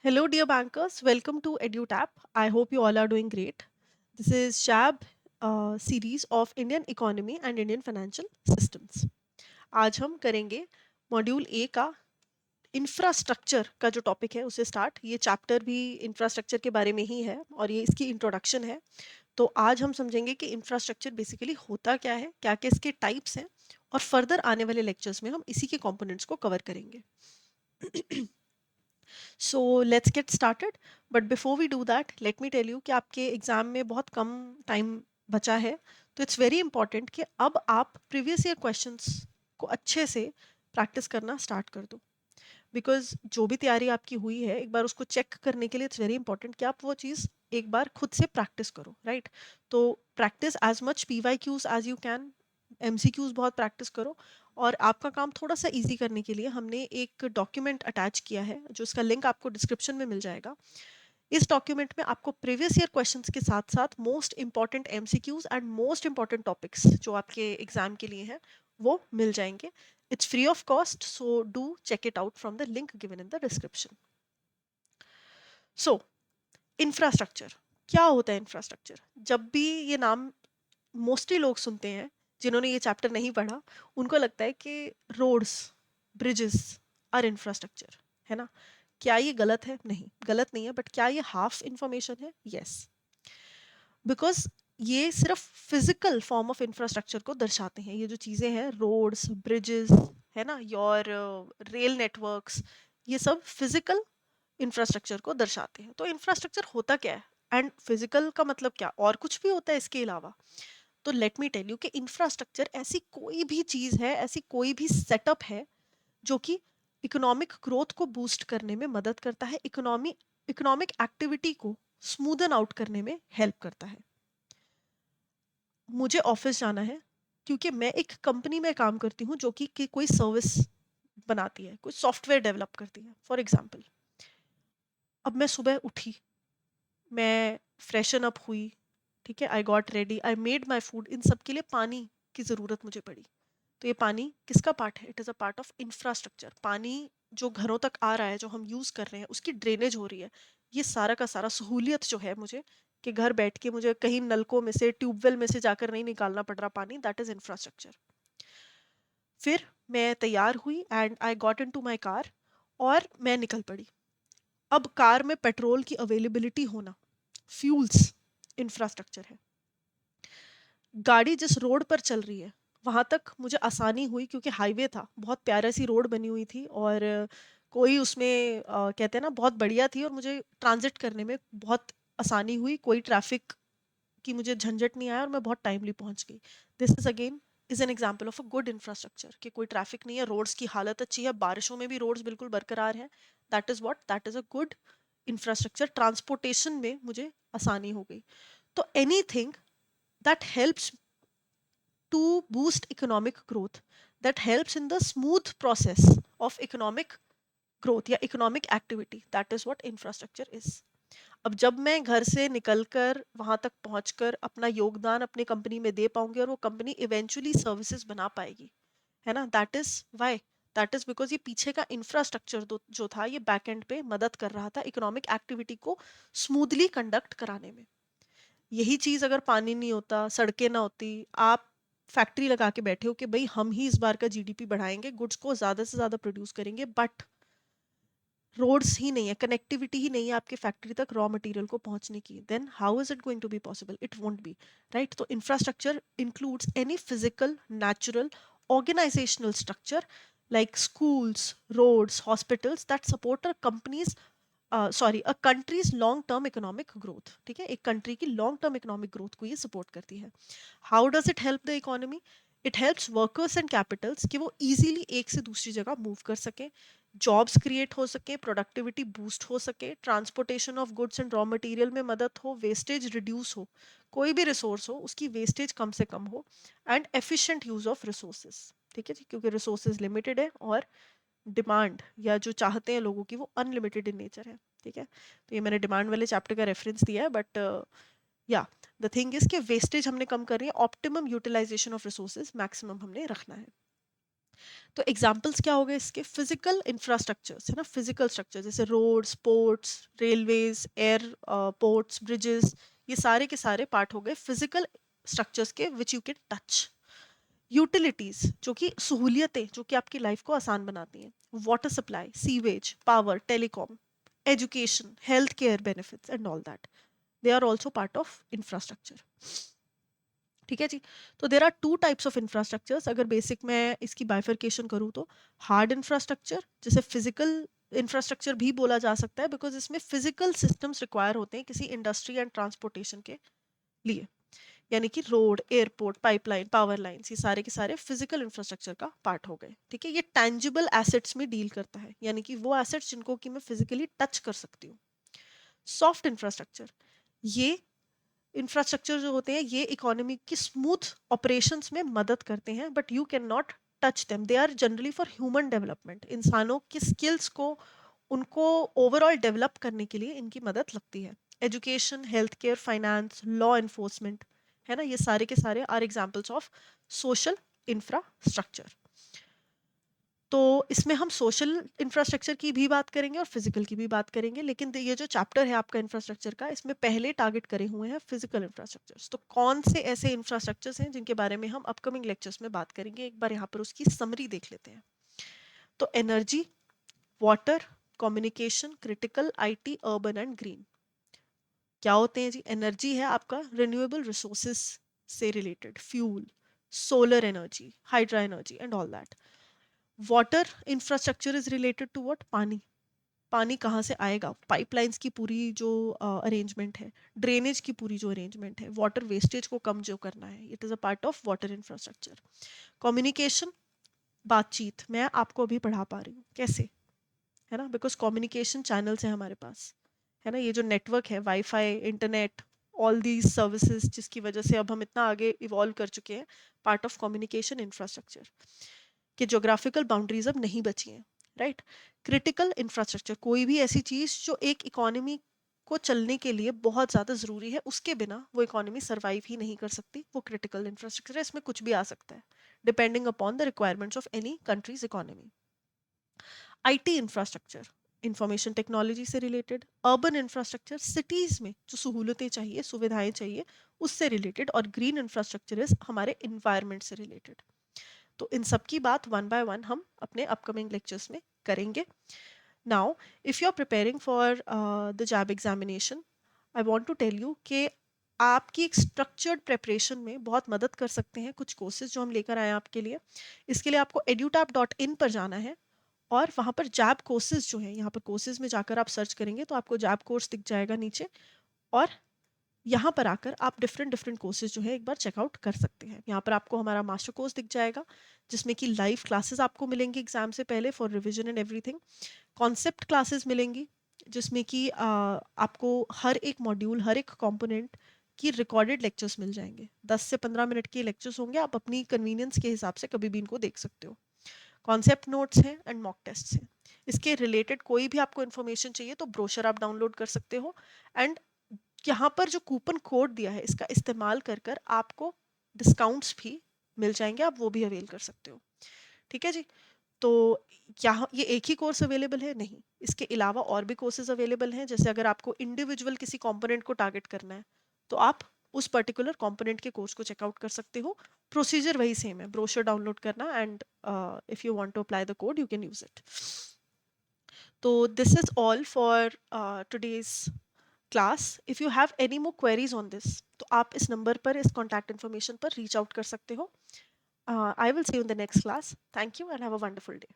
Hello, dear bankers. Welcome to EduTap. I hope you all are doing great. This is SHAB series of Indian economy and Indian financial systems. आज हम करेंगे module A का infrastructure का जो topic है उसे start. ये chapter भी इंफ्रास्ट्रक्चर के बारे में ही है और ये इसकी इंट्रोडक्शन है। तो आज हम समझेंगे कि इंफ्रास्ट्रक्चर बेसिकली होता क्या है, क्या क्या इसके टाइप्स हैं, और फर्दर आने वाले लेक्चर्स में हम इसी के कंपोनेंट्स को कवर करेंगे। So let's get started. But before we do that let me tell you कि आपके एग्जाम में बहुत कम टाइम बचा है। तो इट्स वेरी इंपॉर्टेंट कि अब आप प्रीवियस ईयर क्वेश्चंस को अच्छे से प्रैक्टिस करना स्टार्ट कर दो। बिकॉज जो भी तैयारी आपकी हुई है एक बार उसको चेक करने के लिए इट्स वेरी इंपॉर्टेंट कि आप वो चीज़ एक बार खुद से प्रैक्टिस करो, राइट? तो practice as much P Y Qs as you can, M C Qs बहुत प्रैक्टिस करो। और आपका काम थोड़ा सा इजी करने के लिए हमने एक डॉक्यूमेंट अटैच किया है जो इसका लिंक आपको डिस्क्रिप्शन में मिल जाएगा। इस डॉक्यूमेंट में आपको प्रीवियस ईयर क्वेश्चंस के साथ साथ most important MCQs and most important topics जो आपके एग्जाम के लिए हैं वो मिल जाएंगे। It's free of cost, so do check it out from the link given in the description. So infrastructure क्या होता है? इंफ्रास्ट्रक्चर जब भी ये नाम मोस्टली लोग सुनते हैं जिन्होंने ये चैप्टर नहीं पढ़ा, उनको लगता है कि रोड्स, ब्रिजेस आर इंफ्रास्ट्रक्चर, है ना? क्या ये गलत है? नहीं, गलत नहीं है। बट क्या ये हाफ इंफॉर्मेशन है? यस। बिकॉज ये सिर्फ फिजिकल फॉर्म ऑफ इंफ्रास्ट्रक्चर को दर्शाते हैं। ये जो चीज़ें हैं, रोड्स, ब्रिजेस, है ना, योर रेल नेटवर्क्स, ये सब फिजिकल इंफ्रास्ट्रक्चर को दर्शाते हैं। तो इंफ्रास्ट्रक्चर होता क्या है? एंड फिजिकल का मतलब क्या और कुछ भी होता है इसके अलावा? तो लेट मी टेल यू कि इंफ्रास्ट्रक्चर ऐसी कोई भी चीज़ है, ऐसी कोई भी सेटअप है जो कि इकोनॉमिक ग्रोथ को बूस्ट करने में मदद करता है, इकोनॉमिक एक्टिविटी को स्मूदन आउट करने में हेल्प करता है। मुझे ऑफिस जाना है क्योंकि मैं एक कंपनी में काम करती हूँ जो कि कोई सर्विस बनाती है, कोई सॉफ्टवेयर डेवलप करती है, फॉर एग्जाम्पल। अब मैं सुबह उठी, मैं फ्रेशन अप हुई, ठीक है, I got ready, I made my food. इन सब के लिए पानी की ज़रूरत मुझे पड़ी। तो ये पानी किसका पार्ट है? It is a part of infrastructure. पानी जो घरों तक आ रहा है, जो हम यूज़ कर रहे हैं, उसकी ड्रेनेज हो रही है। ये सारा का सारा सहूलियत जो है मुझे, कि घर बैठ के मुझे कहीं नलकों में से, ट्यूबवेल में से जाकर नहीं निकालना पड़ रहा पानी, दैट इज़ इंफ्रास्ट्रक्चर। फिर मैं तैयार हुई and I got into my car और मैं निकल पड़ी। अब कार में पेट्रोल की अवेलेबिलिटी होना, फ्यूल्स, इंफ्रास्ट्रक्चर है। गाड़ी जिस रोड पर चल रही है वहां तक मुझे आसानी हुई क्योंकि हाईवे था, बहुत प्यारा सी रोड बनी हुई थी, और कोई उसमें कहते हैं ना, बहुत बढ़िया थी, और मुझे ट्रांजिट करने में बहुत आसानी हुई। कोई ट्रैफिक की मुझे झंझट नहीं आया और मैं बहुत टाइमली पहुंच गई। This is again is an example of a good infrastructure, कि कोई ट्रैफिक नहीं है, रोड्स की हालत अच्छी है, बारिशों में भी रोड्स बिल्कुल बरकरार हैं। That is what, that is a good infrastructure. Transportation में मुझे आसानी हो गई। तो anything that helps to boost economic growth, that helps in the smooth process of economic growth या economic activity, that is what infrastructure is. अब जब मैं घर से निकलकर वहां तक पहुंचकर अपना योगदान अपनी कंपनी में दे पाऊंगी और वो कंपनी इवेंचुअली सर्विसेज बना पाएगी, है ना, that is why, that is because ये पीछे का इंफ्रास्ट्रक्चर जो था, ये बैक एंड पे मदद कर रहा था इकोनॉमिक एक्टिविटी को स्मूथली कंडक्ट कराने में। यही चीज अगर पानी नहीं होता, सड़कें ना होती, आप फैक्ट्री लगा के बैठे हो कि भाई हम ही इस बार का जीडीपी बढ़ाएंगे, गुड्स को ज्यादा से ज्यादा प्रोड्यूस करेंगे, बट रोड्स ही नहीं है, कनेक्टिविटी ही नहीं है आपके फैक्ट्री तक रॉ मटेरियल को पहुंचने की, then how is it going to be possible? It won't be, right? तो infrastructure includes any physical, natural, organizational structure like schools, roads, hospitals that support a company's a countries long term economic growth. ठीक है, एक country की long term economic growth को ये support करती है। How does it help the economy? It helps workers and Capitals कि वो इजीली एक से दूसरी जगह मूव कर सके, जॉब्स क्रिएट हो सके, प्रोडक्टिविटी बूस्ट हो सके, transportation of goods and raw material में मदद हो, वेस्टेज रिड्यूस हो, कोई भी रिसोर्स हो उसकी वेस्टेज कम से कम हो, and efficient use of resources. ठीक है जी, क्योंकि रिसोर्सेज लिमिटेड है और डिमांड या जो चाहते हैं लोगों की वो अनलिमिटेड इन नेचर है। ठीक है, तो ये मैंने डिमांड वाले चैप्टर का रेफरेंस दिया है, बट या द थिंग इज कि वेस्टेज हमने कम करनी है, optimum utilisation of resources maximum हमने रखना है। तो एग्जाम्पल्स क्या हो गए इसके? फिजिकल इंफ्रास्ट्रक्चर्स है ना, फिजिकल स्ट्रक्चर जैसे roads, ports, railways, airports, bridges, ये सारे के सारे पार्ट हो गए फिजिकल स्ट्रक्चर्स के which you can touch. Utilities जो कि सहूलियतें जो कि आपकी लाइफ को आसान बनाती हैं, water supply, sewage, power, telecom, education, health care benefits and all that, they are also part of infrastructure. ठीक है जी। तो there are two types of infrastructures, अगर बेसिक में इसकी बाइफर्केशन करूँ तो हार्ड इंफ्रास्ट्रक्चर, जैसे फिजिकल इंफ्रास्ट्रक्चर भी बोला जा सकता है बिकॉज इसमें फिजिकल सिस्टम्स रिक्वायर होते हैं किसी इंडस्ट्री एंड ट्रांसपोर्टेशन के लिए, यानी कि road, airport, pipeline, power lines, ये सारे के सारे फिजिकल इंफ्रास्ट्रक्चर का पार्ट हो गए। ठीक है, ये टैंजिबल एसेट्स में डील करता है, यानी कि वो एसेट्स जिनको कि मैं फिजिकली टच कर सकती हूँ। सॉफ्ट इंफ्रास्ट्रक्चर, ये इंफ्रास्ट्रक्चर जो होते हैं ये इकोनॉमी की स्मूथ ऑपरेशंस में मदद करते हैं, but you can not touch them, they are generally for human development, इंसानों की स्किल्स को, उनको ओवरऑल डेवलप करने के लिए इनकी मदद लगती है। Education, health care, finance, law enforcement, है ना, ये सारे के सारे are examples of social infrastructure. तो इसमें हम सोशल इंफ्रास्ट्रक्चर की भी बात करेंगे और फिजिकल की भी बात करेंगे, लेकिन ये जो चैप्टर है आपका इंफ्रास्ट्रक्चर का, इसमें पहले टारगेट करे हुए हैं फिजिकल इंफ्रास्ट्रक्चर्स। तो कौन से ऐसे इंफ्रास्ट्रक्चर्स हैं जिनके बारे में हम अपकमिंग लेक्चर्स में बात करेंगे, एक बार यहाँ पर उसकी समरी देख लेते हैं। तो energy, water, communication, critical, IT, urban and green. क्या होते हैं जी? एनर्जी है आपका रिन्यूएबल रिसोर्सेस से related, fuel, solar energy, hydro energy and all that. Water infrastructure is related to what? पानी। पानी कहाँ से आएगा? पाइपलाइंस की पूरी जो अरेंजमेंट है, ड्रेनेज की पूरी जो अरेंजमेंट है, वाटर वेस्टेज को कम जो करना है, it is a part of water infrastructure. Communication, बातचीत, मैं आपको अभी पढ़ा पा रही हूँ कैसे, है ना, बिकॉज कम्युनिकेशन चैनल्स हैं हमारे पास, है ना, ये जो नेटवर्क है, wifi, internet, all these services, जिसकी वजह से अब हम इतना आगे इवॉल्व कर चुके हैं, पार्ट ऑफ कम्युनिकेशन इंफ्रास्ट्रक्चर, कि जोग्राफिकल बाउंड्रीज अब नहीं बची हैं, राइट। क्रिटिकल इंफ्रास्ट्रक्चर, कोई भी ऐसी चीज जो एक इकोनॉमी को चलने के लिए बहुत ज़्यादा ज़रूरी है, उसके बिना वो इकोनॉमी सर्वाइव ही नहीं कर सकती, वो क्रिटिकल इंफ्रास्ट्रक्चर है, इसमें कुछ भी आ सकता है depending upon the requirements of any countries economy. IT infrastructure, information technology से रिलेटेड। अर्बन इंफ्रास्ट्रक्चर, सिटीज़ में जो सहूलतें चाहिए, सुविधाएं चाहिए, उससे रिलेटेड। और ग्रीन इंफ्रास्ट्रक्चर इज हमारे इन्वायरमेंट से रिलेटेड। तो इन सब की बात वन बाय वन हम अपने अपकमिंग लेक्चर्स में करेंगे। Now if you are preparing for the JAIIB examination, I want to tell you कि आपकी एक स्ट्रक्चर्ड प्रेपरेशन में बहुत मदद कर सकते हैं कुछ कोर्सेज जो हम लेकर आए हैं आपके लिए। इसके लिए आपको edutap.in पर जाना है और वहाँ पर जैब कोर्सेज जो हैं, यहाँ पर कोर्सेज में जाकर आप सर्च करेंगे तो आपको जैब कोर्स दिख जाएगा नीचे, और यहाँ पर आकर आप डिफरेंट डिफरेंट कोर्सेज जो है एक बार चेकआउट कर सकते हैं। यहाँ पर आपको हमारा मास्टर कोर्स दिख जाएगा जिसमें कि लाइव क्लासेस आपको मिलेंगी एग्जाम से पहले for revision and everything. Concept classes मिलेंगी जिसमें कि आपको हर एक मॉड्यूल, हर एक कंपोनेंट की रिकॉर्डेड लेक्चर्स मिल जाएंगे। 10 से 15 मिनट के लेक्चर्स होंगे, आप अपनी कन्वीनियंस के हिसाब से कभी भी इनको देख सकते हो। कॉन्सेप्ट नोट्स हैं एंड मॉक टेस्ट हैं। इसके रिलेटेड कोई भी आपको इन्फॉर्मेशन चाहिए तो ब्रोशर आप डाउनलोड कर सकते हो, एंड यहाँ पर जो कूपन कोड दिया है इसका इस्तेमाल कर कर आपको डिस्काउंट्स भी मिल जाएंगे, आप वो भी अवेल कर सकते हो। ठीक है जी। तो यहाँ ये एक ही कोर्स अवेलेबल है नहीं, इसके अलावा और भी कोर्सेज अवेलेबल हैं। जैसे अगर आपको इंडिविजुअल किसी कंपोनेंट को टारगेट करना है तो आप उस पर्टिकुलर कंपोनेंट के कोर्स को चेकआउट कर सकते हो। प्रोसीजर वही सेम है, ब्रोशर डाउनलोड करना and if you want to apply the code you can use it. तो this is all for today's class. If you have any more queries on this तो आप इस नंबर पर, इस contact information पर reach out कर सकते हो। I will see you in the next class. Thank you and have a wonderful day.